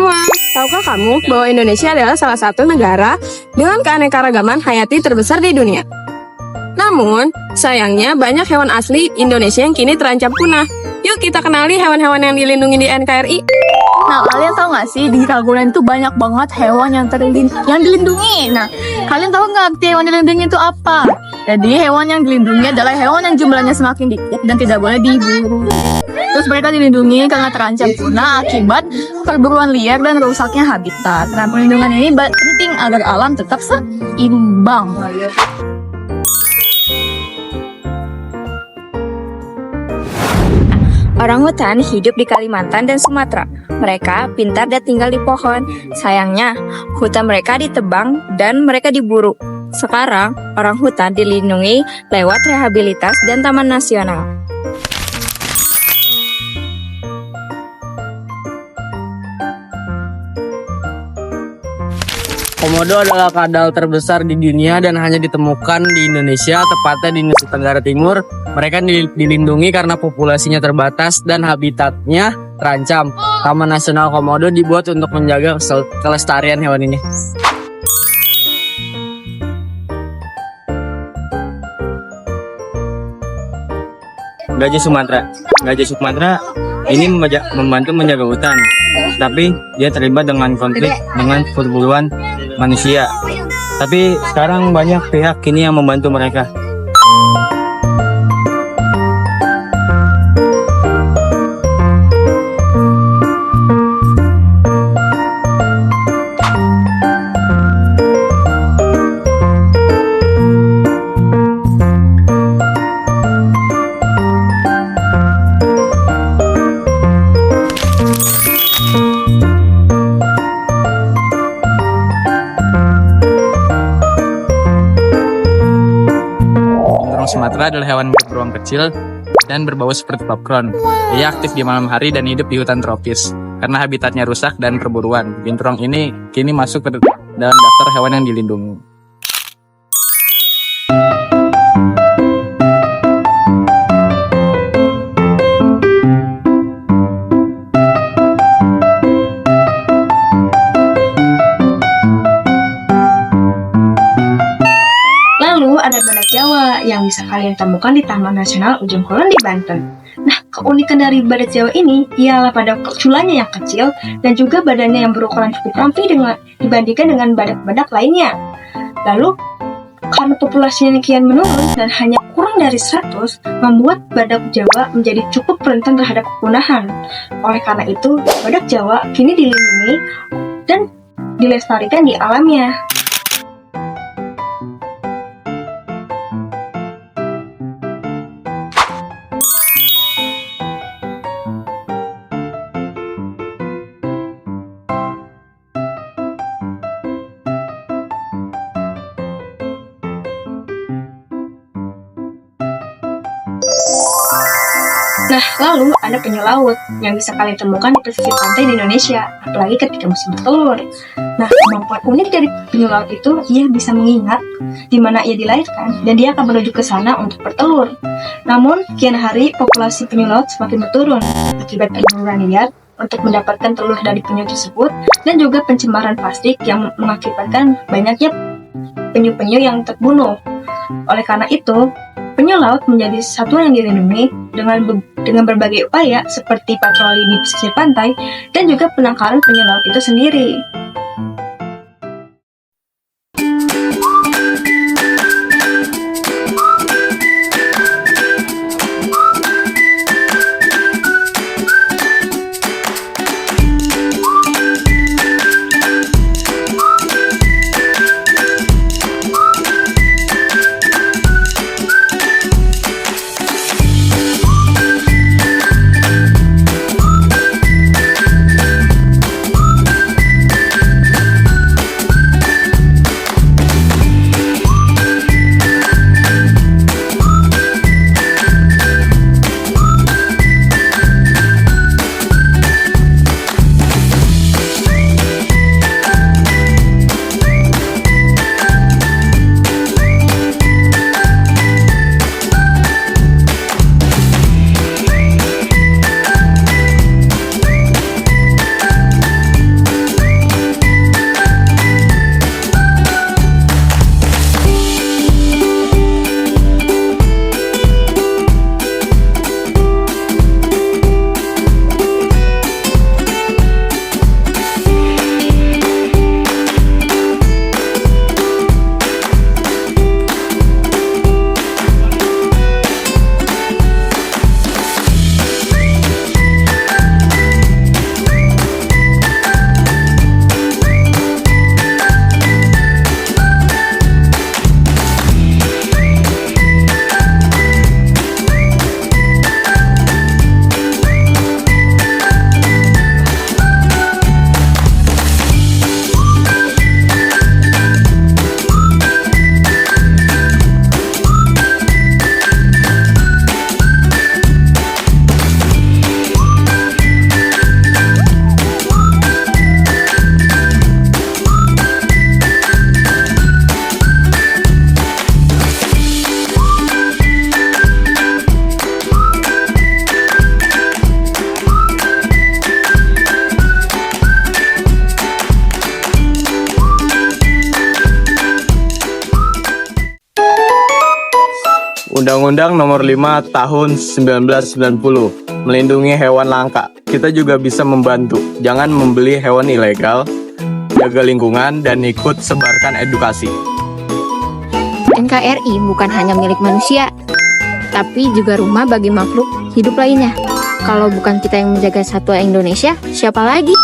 semua, tahukah kamu bahwa Indonesia adalah salah satu negara dengan keanekaragaman hayati terbesar di dunia? Namun, sayangnya banyak hewan asli Indonesia yang kini terancam punah. Yuk kita kenali hewan-hewan yang dilindungi di NKRI. Nah, kalian tahu nggak sih di Ragunan itu banyak banget hewan yang dilindungi. Nah, kalian tahu nggak arti hewan dilindungi itu apa? Jadi hewan yang dilindungi adalah hewan yang jumlahnya semakin dikit dan tidak boleh diburu. Terus mereka dilindungi karena terancam punah akibat perburuan liar dan rusaknya habitat. Nah, perlindungan ini penting agar alam tetap seimbang. Orangutan hidup di Kalimantan dan Sumatera. Mereka pintar dan tinggal di pohon. Sayangnya, hutan mereka ditebang dan mereka diburu. Sekarang, orangutan dilindungi lewat rehabilitas dan taman nasional. Komodo adalah kadal terbesar di dunia dan hanya ditemukan di Indonesia, tepatnya di Nusa Tenggara Timur. Mereka dilindungi karena populasinya terbatas dan habitatnya terancam. Taman Nasional Komodo dibuat untuk menjaga kelestarian hewan ini. Gajah Sumatera ini membantu menjaga hutan, tapi dia terlibat dengan konflik dengan perburuan manusia. Tapi sekarang banyak pihak kini yang membantu mereka. Sumatera adalah hewan beruang kecil dan berbau seperti popcorn. Ia aktif di malam hari dan hidup di hutan tropis. Karena habitatnya rusak dan perburuan, binturong ini kini masuk ke dalam daftar hewan yang dilindungi. Ada badak Jawa yang bisa kalian temukan di Taman Nasional Ujung Kulon di Banten. Nah, keunikan dari badak Jawa ini ialah pada culanya yang kecil dan juga badannya yang berukuran cukup ramping dibandingkan dengan badak-badak lainnya. Lalu, karena populasinya kian menurun dan hanya kurang dari 100, membuat badak Jawa menjadi cukup rentan terhadap kepunahan. Oleh karena itu, badak Jawa kini dilindungi dan dilestarikan di alamnya. Nah, lalu ada penyu laut yang bisa kalian temukan di pesisir pantai di Indonesia, apalagi ketika musim bertelur. Nah, kemampuan unik dari penyu laut itu, ia bisa mengingat di mana ia dilahirkan dan dia akan menuju ke sana untuk bertelur. Namun, kian hari populasi penyu laut semakin berturun akibat perburuan liar untuk mendapatkan telur dari penyu tersebut dan juga pencemaran plastik yang mengakibatkan banyaknya penyu-penyu yang terbunuh. Oleh karena itu, penyu laut menjadi satuan yang dilindungi dengan berbagai upaya seperti patroli di pesisir pantai dan juga penangkaran penyu laut itu sendiri. Undang-Undang Nomor 5 Tahun 1990 melindungi hewan langka. Kita juga bisa membantu. Jangan membeli hewan ilegal, jaga lingkungan, dan ikut sebarkan edukasi. NKRI bukan hanya milik manusia, tapi juga rumah bagi makhluk hidup lainnya. Kalau bukan kita yang menjaga satwa Indonesia, siapa lagi?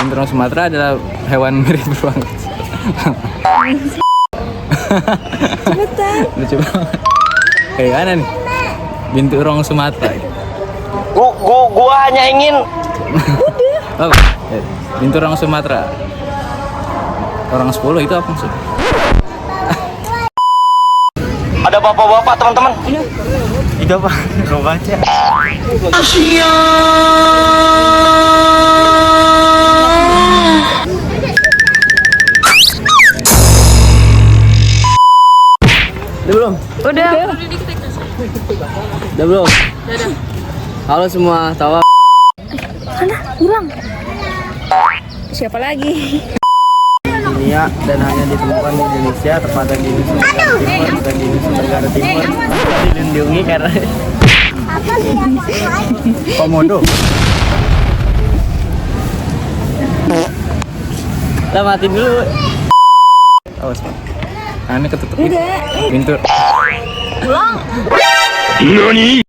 Binturong Sumatera adalah hewan mirip beruang kecil. Lucu banget. Kayak mana nih? Binturong Sumatera. Gua hanya ingin Oh, binturong Sumatera. Orang 10 itu apa maksudnya? ada bapak-bapak teman-teman. Itu apa? Kau baca. Udah belum? Halo semua, tawa. Siapa lagi? Dunia dan hanya ditemukan di Indonesia, tepatnya di Nusa Tenggara Timur, bukan di Nusa Tenggara Timur. Dilindungi karena komodo. Kita mati dulu. Awas, Pak. Nah, ini ketutup. Bintur. Nani?